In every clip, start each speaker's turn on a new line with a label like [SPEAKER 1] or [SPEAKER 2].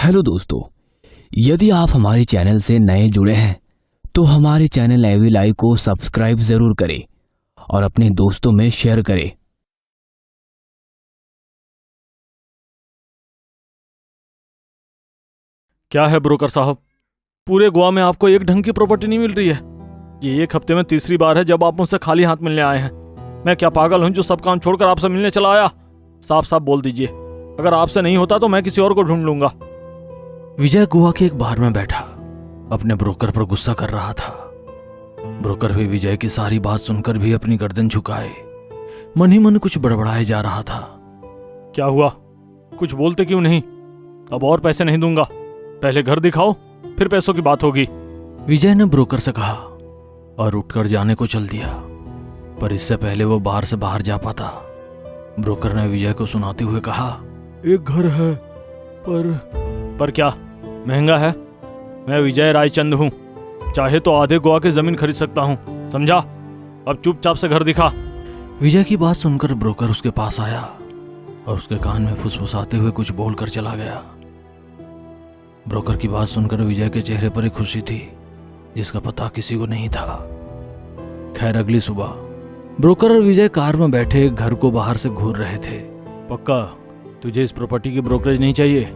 [SPEAKER 1] Hello दोस्तों, यदि आप हमारे चैनल से नए जुड़े हैं तो हमारे चैनल एवी लाइव को सब्सक्राइब जरूर करें और अपने दोस्तों में शेयर करें।
[SPEAKER 2] क्या है ब्रोकर साहब, पूरे गोवा में आपको एक ढंग की प्रॉपर्टी नहीं मिल रही है। ये एक हफ्ते में तीसरी बार है जब आप मुझसे खाली हाथ मिलने आए हैं। मैं क्या पागल हूं जो सब काम छोड़कर आपसे मिलने चला आया? साफ साफ बोल दीजिए, अगर आपसे नहीं होता तो मैं किसी और को ढूंढ लूंगा। विजय गोवा के एक बार में बैठा अपने ब्रोकर पर गुस्सा कर रहा था। ब्रोकर भी विजय की सारी बात सुनकर भी अपनी गर्दन झुकाए मन ही मन कुछ बड़बड़ाए जा रहा था। क्या हुआ, कुछ बोलते क्यों नहीं? अब और पैसे नहीं दूंगा, पहले घर दिखाओ फिर पैसों की बात होगी, विजय ने ब्रोकर से कहा और उठकर जाने को चल दिया। पर इससे पहले वो बाहर से बाहर जा पाता, ब्रोकर ने विजय को सुनाते हुए कहा, एक घर है पर क्या महंगा है? मैं विजय रायचंद हूं, चाहे तो आधे गोवा की जमीन खरीद सकता हूं, समझा? अब चुपचाप से घर दिखा। विजय की बात सुनकर ब्रोकर उसके पास आया और उसके कान में फुसफुसाते हुए कुछ बोलकर चला गया। ब्रोकर की बात सुनकर विजय के चेहरे पर एक खुशी थी जिसका पता किसी को नहीं था। खैर, अगली सुबह ब्रोकर और विजय कार में बैठे घर को बाहर से घूर रहे थे। पक्का तुझे इस प्रॉपर्टी की ब्रोकरेज नहीं चाहिए?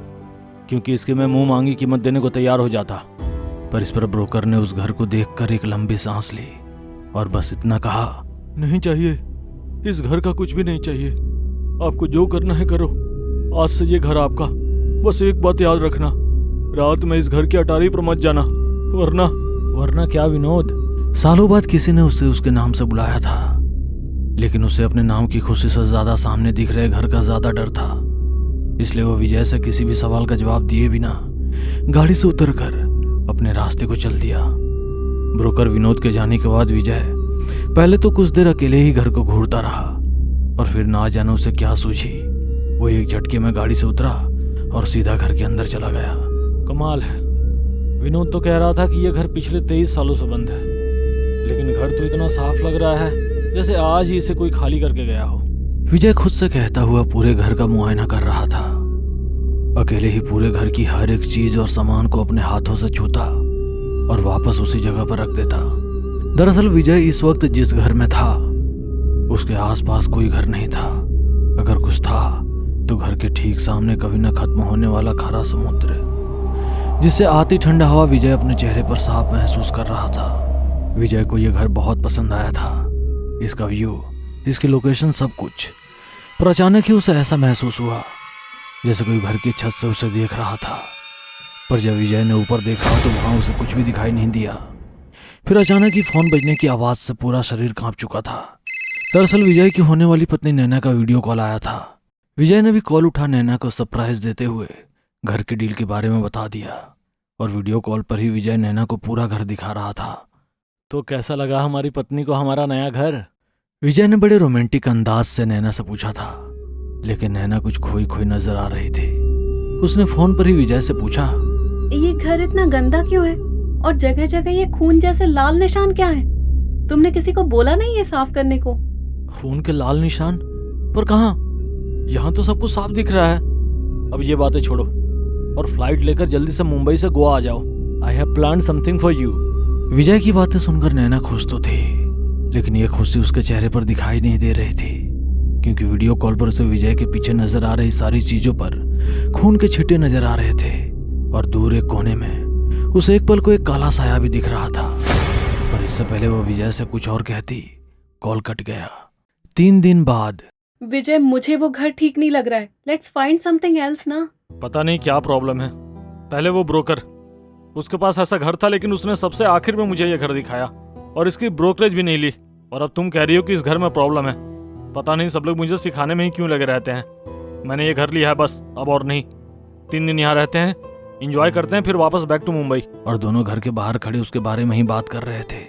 [SPEAKER 2] क्योंकि इसकी मैं मुंह मांगी कीमत देने को तैयार हो जाता। पर इस पर ब्रोकर ने उस घर को देखकर एक लंबी सांस ली और बस इतना कहा, नहीं चाहिए, इस घर का कुछ भी नहीं चाहिए। आपको जो करना है करो, आज से ये घर आपका। बस एक बात याद रखना, रात में इस घर की अटारी पर मत जाना, वरना क्या विनोद? सालों बाद किसी ने उसे उसके नाम से बुलाया था, लेकिन उसे अपने नाम की खुशी से ज्यादा सामने दिख रहे घर का ज्यादा डर था। इसलिए वो विजय से किसी भी सवाल का जवाब दिए बिना गाड़ी से उतरकर अपने रास्ते को चल दिया। ब्रोकर विनोद के जाने के बाद विजय पहले तो कुछ देर अकेले ही घर को घूरता रहा और फिर ना जाने उसे क्या सूझी, वो एक झटके में गाड़ी से उतरा और सीधा घर के अंदर चला गया। कमाल है, विनोद तो कह रहा था कि यह घर पिछले 23 सालों से बंद है, लेकिन घर तो इतना साफ लग रहा है जैसे आज ही इसे कोई खाली करके गया हो। विजय खुद से कहता हुआ पूरे घर का मुआयना कर रहा था। अकेले ही पूरे घर की हर एक चीज और सामान को अपने हाथों से छूता और वापस उसी जगह पर रख देता। दरअसल विजय इस वक्त जिस घर में था उसके आसपास कोई घर नहीं था। अगर कुछ था तो घर के ठीक सामने कभी न खत्म होने वाला खारा समुद्र, जिससे आती ठंडा हवा विजय अपने चेहरे पर साफ महसूस कर रहा था। विजय को यह घर बहुत पसंद आया था, इसका व्यू, इसकी लोकेशन, सब कुछ। पर अचानक ही उसे ऐसा महसूस हुआ जैसे कोई घर की छत से उसे देख रहा था। पर जब विजय ने ऊपर देखा तो वहां उसे कुछ भी दिखाई नहीं दिया। फिर अचानक ही फोन बजने की आवाज से पूरा शरीर कांप चुका था। दरअसल विजय की होने वाली पत्नी नैना का वीडियो कॉल आया था। विजय ने भी कॉल उठा नैना को सरप्राइज देते हुए घर की डील के बारे में बता दिया और वीडियो कॉल पर ही विजय नैना को पूरा घर दिखा रहा था। तो कैसा लगा हमारी पत्नी को हमारा नया घर? विजय ने बड़े रोमांटिक अंदाज से नैना से पूछा था, लेकिन नैना कुछ खोई खोई नजर आ रही थी। उसने फोन पर ही विजय से पूछा,
[SPEAKER 3] ये घर इतना गंदा क्यों है और जगह जगह ये खून जैसे लाल निशान क्या है? तुमने किसी को बोला नहीं ये साफ करने को?
[SPEAKER 2] खून के लाल निशान? पर कहाँ, यहाँ तो सब कुछ साफ दिख रहा है। अब ये बातें छोड़ो और फ्लाइट लेकर जल्दी से मुंबई से गोवा आ जाओ। I have plan something for you. Vijay की बातें सुनकर नैना खुश तो थी, लेकिन यह खुशी उसके चेहरे पर दिखाई नहीं दे रही थी, क्योंकि वीडियो कॉल पर उसे विजय के पीछे नजर आ रही सारी चीजों पर खून के छिट्टे नजर आ रहे थे और दूर एक कोने में उसे एक पल को एक काला साया भी दिख रहा था। पर इससे पहले वो विजय से कुछ और कहती, कॉल कट गया। 3 दिन बाद,
[SPEAKER 3] विजय मुझे वो घर ठीक नहीं लग रहा है, लेट्स फाइंड समथिंग एल्स ना।
[SPEAKER 2] पता नहीं क्या प्रॉब्लम है। पहले वो ब्रोकर, उसके पास ऐसा घर था लेकिन उसने सबसे आखिर में मुझे ये घर दिखाया और इसकी ब्रोकरेज भी नहीं ली। और अब तुम कह रही हो कि इस घर में प्रॉब्लम है। पता नहीं सब लोग मुझे सिखाने में ही क्यों लगे रहते हैं। मैंने ये घर लिया है बस, अब और नहीं। 3 दिन यहाँ रहते हैं, एंजॉय करते हैं, फिर वापस बैक टू मुंबई। और दोनों घर के बाहर खड़े उसके बारे में ही बात कर रहे थे।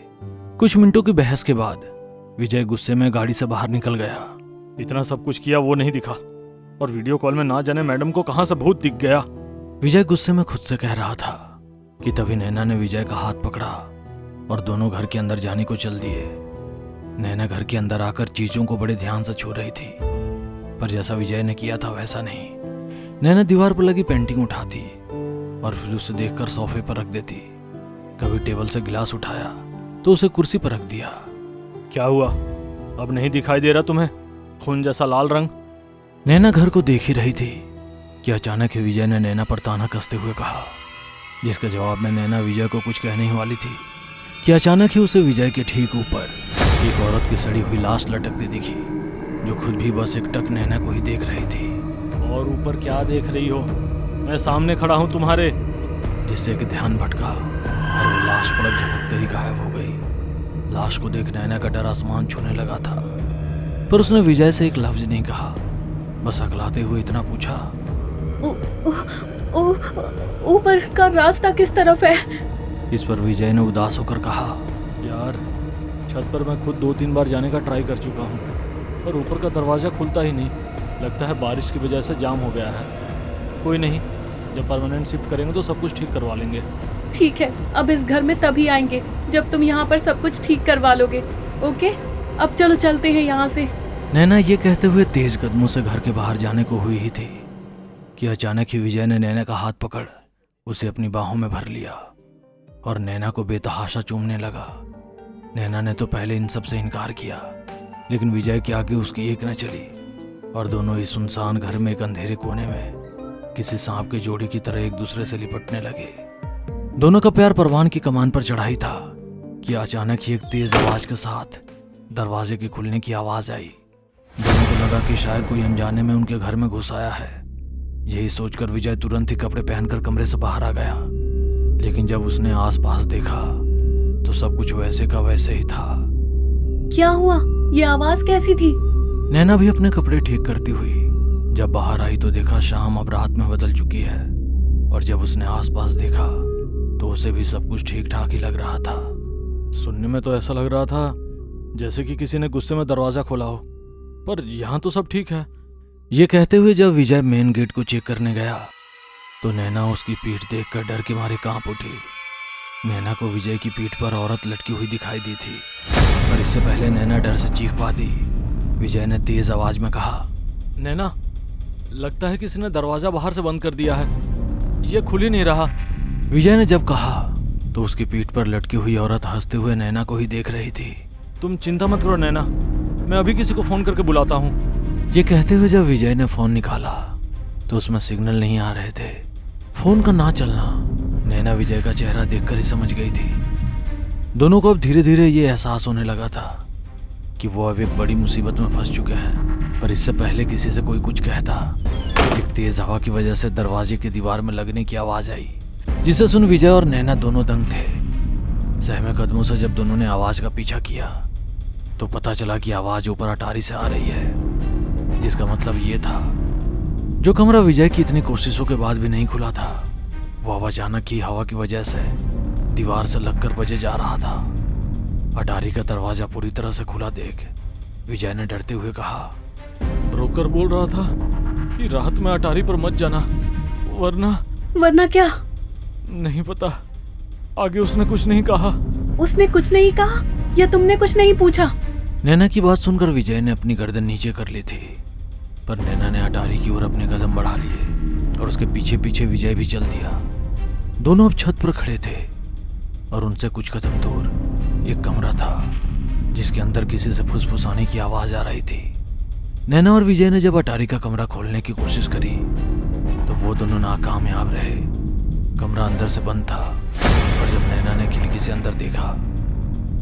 [SPEAKER 2] कुछ मिनटों की बहस के बाद विजय गुस्से में गाड़ी से बाहर निकल गया। इतना सब कुछ किया वो नहीं दिखा, और वीडियो कॉल में ना जाने मैडम को कहां से भूत दिख गया। विजय गुस्से में खुद से कह रहा था कि तभी नैना ने विजय का हाथ पकड़ा और दोनों घर के अंदर जाने को चल दिए। नैना घर के अंदर आकर चीजों को बड़े ध्यान से छू रही थी, पर जैसा विजय ने किया था वैसा नहीं। नैना दीवार पर लगी पेंटिंग उठाती और फिर उसे देखकर सोफे पर रख देती। कभी टेबल से गिलास उठाया तो उसे कुर्सी पर रख दिया। क्या हुआ, अब नहीं दिखाई दे रहा तुम्हें खून जैसा लाल रंग? नैना घर को देख ही रही थी कि अचानक ही विजय ने नैना पर ताना कसते हुए कहा, जिसके जवाब में नैना विजय को कुछ कहने ही वाली थी कि अचानक ही उसे विजय के ठीक ऊपर एक औरत की सड़ी हुई लाश लटकती दिखी, जो खुद भी बस एक टक नैना को ही देख रही थी। और ऊपर क्या देख रही हो? मैं सामने खड़ा हूं तुम्हारे। जिससे कि ध्यान भटका और वो लाश पलक झपकते ही गायब हो गई। लाश को देख नैना का डर आसमान छूने लगा था, पर उसने विजय से एक लफ्ज नहीं कहा, बस अकलाते हुए इतना पूछा,
[SPEAKER 3] ऊपर का रास्ता किस तरफ है?
[SPEAKER 2] इस पर विजय ने उदास होकर कहा, यार छत पर मैं खुद 2-3 बार जाने का ट्राई कर चुका हूँ, पर ऊपर का दरवाज़ा खुलता ही नहीं। लगता है बारिश की वजह से जाम हो गया है। कोई नहीं, जब परमानेंट शिफ्ट करेंगे तो सब कुछ ठीक करवा लेंगे।
[SPEAKER 3] ठीक है, अब इस घर में तभी आएंगे जब तुम यहाँ पर सब कुछ ठीक करवा लोगे। ओके, अब चलो चलते हैं यहाँ से।
[SPEAKER 2] नैना ये कहते हुए तेज कदमों से घर के बाहर जाने को हुई ही थी कि अचानक ही विजय ने नैना का हाथ पकड़ उसे अपनी बाहों में भर लिया और नैना को बेतहाशा चूमने लगा। नैना ने तो पहले इन सब से इनकार किया, लेकिन विजय के आगे उसकी एक न चली और दोनों ही सुनसान घर में एक अंधेरे कोने में किसी सांप की जोड़ी की तरह एक दूसरे से लिपटने लगे। दोनों का प्यार परवान की कमान पर चढ़ा ही था कि अचानक ही एक तेज आवाज के साथ दरवाजे के खुलने की आवाज आई। दोनों को लगा कि शायद कोई अनजाने में उनके घर में घुस आया है। यही सोचकर विजय तुरंत ही कपड़े पहनकर कमरे से बाहर आ गया, लेकिन जब उसने आसपास देखा तो सब कुछ वैसे का वैसे ही था।
[SPEAKER 3] क्या हुआ? ये आवाज कैसी थी?
[SPEAKER 2] नैना भी अपने कपड़े ठीक करती हुई जब बाहर आई तो देखा शाम अब रात में बदल चुकी है, और जब उसने आसपास देखा तो उसे भी सब कुछ ठीक ठाक ही लग रहा था। सुनने में तो ऐसा लग रहा था जैसे कि किसी ने गुस्से में दरवाजा खोला हो, पर यहाँ तो सब ठीक है। ये कहते हुए जब विजय मेन गेट को चेक करने गया तो नैना उसकी पीठ देखकर डर के मारे कांप उठी। नैना को विजय की पीठ पर औरत लटकी हुई दिखाई दी थी, पर इससे पहले नैना डर से चीख पाती, विजय ने तेज आवाज में कहा, नैना, लगता है किसी ने दरवाजा बाहर से बंद कर दिया है, ये खुल ही नहीं रहा। विजय ने जब कहा तो उसकी पीठ पर लटकी हुई औरत हंसते हुए नैना को ही देख रही थी। तुम चिंता मत करो नैना, मैं अभी किसी को फोन करके बुलाता हूँ। ये कहते हुए जब विजय ने फोन निकाला तो उसमें सिग्नल नहीं आ रहे थे। फोन का ना चलना नैना विजय का चेहरा देखकर ही समझ गई थी। दोनों को अब धीरे धीरे ये एहसास होने लगा था कि वो अब एक बड़ी मुसीबत में फंस चुके हैं, पर इससे पहले किसी से कोई कुछ कहता, एक तेज हवा की वजह से दरवाजे की दीवार में लगने की आवाज आई, जिसे सुन विजय और नैना दोनों दंग थे। सहमे कदमों से जब दोनों ने आवाज का पीछा किया तो पता चला कि आवाज ऊपर अटारी से आ रही है, जिसका मतलब ये था जो कमरा विजय की इतनी कोशिशों के बाद भी नहीं खुला था, वो अब अचानक ही हवा की वजह से दीवार से लगकर बजे जा रहा था। अटारी का दरवाजा पूरी तरह से खुला देख विजय ने डरते हुए कहा, ब्रोकर बोल रहा था कि रात में अटारी पर मत जाना,
[SPEAKER 3] वरना क्या?
[SPEAKER 2] नहीं पता, आगे उसने कुछ नहीं कहा।
[SPEAKER 3] उसने कुछ नहीं कहा या तुमने कुछ नहीं पूछा?
[SPEAKER 2] नैना की बात सुनकर विजय ने अपनी गर्दन नीचे कर ली थी, पर नैना ने अटारी की ओर अपने कदम बढ़ा लिए और उसके पीछे पीछे विजय भी चल दिया। दोनों अब छत पर खड़े थे और उनसे कुछ कदम दूर एक कमरा था जिसके अंदर किसी से फुसफुसाने की आवाज आ रही थी। नैना और विजय ने जब अटारी का कमरा खोलने की कोशिश करी तो वो दोनों नाकामयाब रहे। कमरा अंदर से बंद था और जब नैना ने खिड़की से अंदर देखा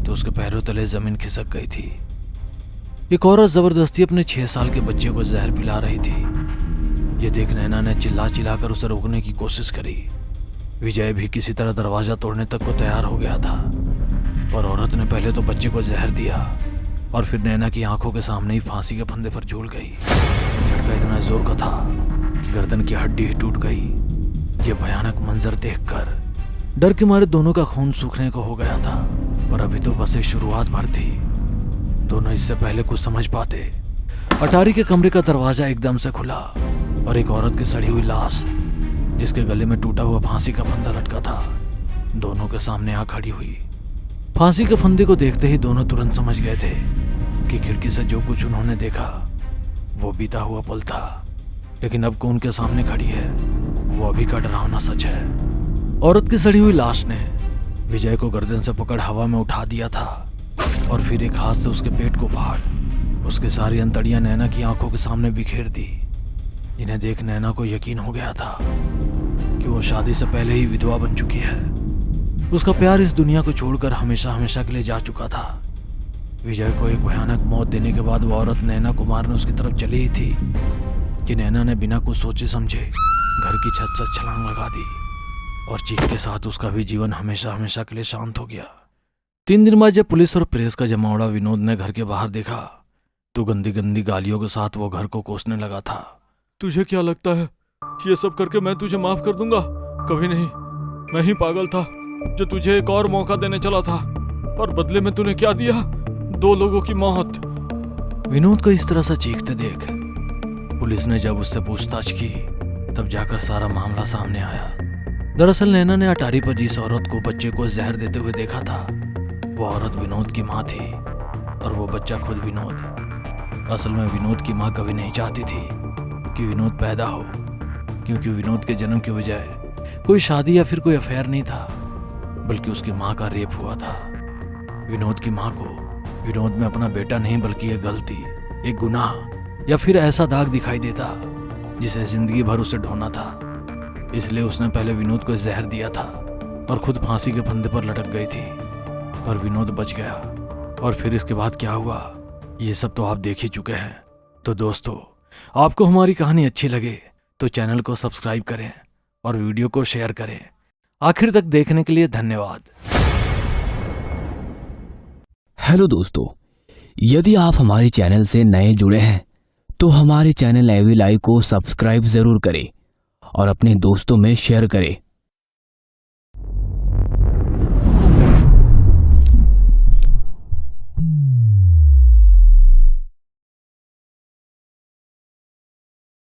[SPEAKER 2] तो उसके पैरों तले जमीन खिसक गई थी। एक औरत जबरदस्ती अपने 6 साल के बच्चे को जहर पिला रही थी। ये देख नैना ने चिल्ला चिल्लाकर उसे रोकने की कोशिश करी। विजय भी किसी तरह दरवाजा तोड़ने तक को तैयार हो गया था, पर औरत ने पहले तो बच्चे को जहर दिया और फिर नैना की आंखों के सामने ही फांसी के फंदे पर झूल गई। झटका इतना जोर का था कि गर्दन की हड्डी ही टूट गई। ये भयानक मंजर देखकर डर के मारे दोनों का खून सूखने को हो गया था, पर अभी तो बस एक शुरुआत भर थी। दोनों इससे पहले कुछ समझ पाते, अटारी के कमरे का दरवाजा एकदम से खुला और एक औरत की सड़ी हुई लाश जिसके गले में टूटा हुआ फांसी का फंदा लटका था दोनों के सामने आ खड़ी हुई। फांसी के फंदे को देखते ही दोनों तुरंत समझ गए थे कि खिड़की से जो कुछ उन्होंने देखा वो बीता हुआ पल था, लेकिन अब कौन के सामने खड़ी है वो अभी का डरावना सच है। औरत की सड़ी हुई लाश ने विजय को गर्दन से पकड़ हवा में उठा दिया था और फिर एक हाथ से उसके पेट को फाड़ उसकी सारी अंतड़ियां नैना की आंखों के सामने बिखेर दी। इन्हें देख नैना को यकीन हो गया था कि वो शादी से पहले ही विधवा बन चुकी है। उसका प्यार इस दुनिया को छोड़कर हमेशा हमेशा के लिए जा चुका था। विजय को एक भयानक मौत देने के बाद वो औरत नैना को मारने उसकी तरफ चली ही थी कि नैना ने बिना कुछ सोचे समझे घर की छत से छलांग लगा दी और चीख के साथ उसका भी जीवन हमेशा हमेशा के लिए शांत हो गया। 3 दिन बाद जब पुलिस और प्रेस का जमावड़ा विनोद ने घर के बाहर देखा तो गंदी गंदी गालियों के साथ वो घर को कोसने लगा था। तुझे क्या लगता है ये सब करके मैं तुझे माफ कर दूंगा? कभी नहीं। मैं ही पागल था जो तुझे एक और मौका देने चला था और बदले में तूने क्या दिया? 2 लोगों की मौत। विनोद को इस तरह से चीखते देख पुलिस ने जब उससे पूछताछ की तब जाकर सारा मामला सामने आया। दरअसल नैना ने अटारी पर जिस औरत को बच्चे को जहर देते हुए देखा था वो औरत विनोद की माँ थी और वो बच्चा खुद विनोद। असल में विनोद की माँ कभी नहीं चाहती थी कि विनोद पैदा हो, क्योंकि विनोद के जन्म की वजह कोई शादी या फिर कोई अफेयर नहीं था, बल्कि उसकी माँ का रेप हुआ था। विनोद की माँ को विनोद में अपना बेटा नहीं बल्कि एक गलती, एक गुनाह या फिर ऐसा दाग दिखाई देता जिसे जिंदगी भर उसे ढोना था। इसलिए उसने पहले विनोद को जहर दिया था और खुद फांसी के फंदे पर लटक गई थी, पर विनोद बच गया। और फिर इसके बाद क्या हुआ ये सब तो आप देख ही चुके हैं। तो दोस्तों, आपको हमारी कहानी अच्छी लगे तो चैनल को सब्सक्राइब करें और वीडियो को शेयर करें। आखिर तक देखने के लिए धन्यवाद।
[SPEAKER 1] हेलो दोस्तों, यदि आप हमारे चैनल से नए जुड़े हैं तो हमारे चैनल एवी लाइव को सब्सक्राइब जरूर करें और अपने दोस्तों में शेयर करें।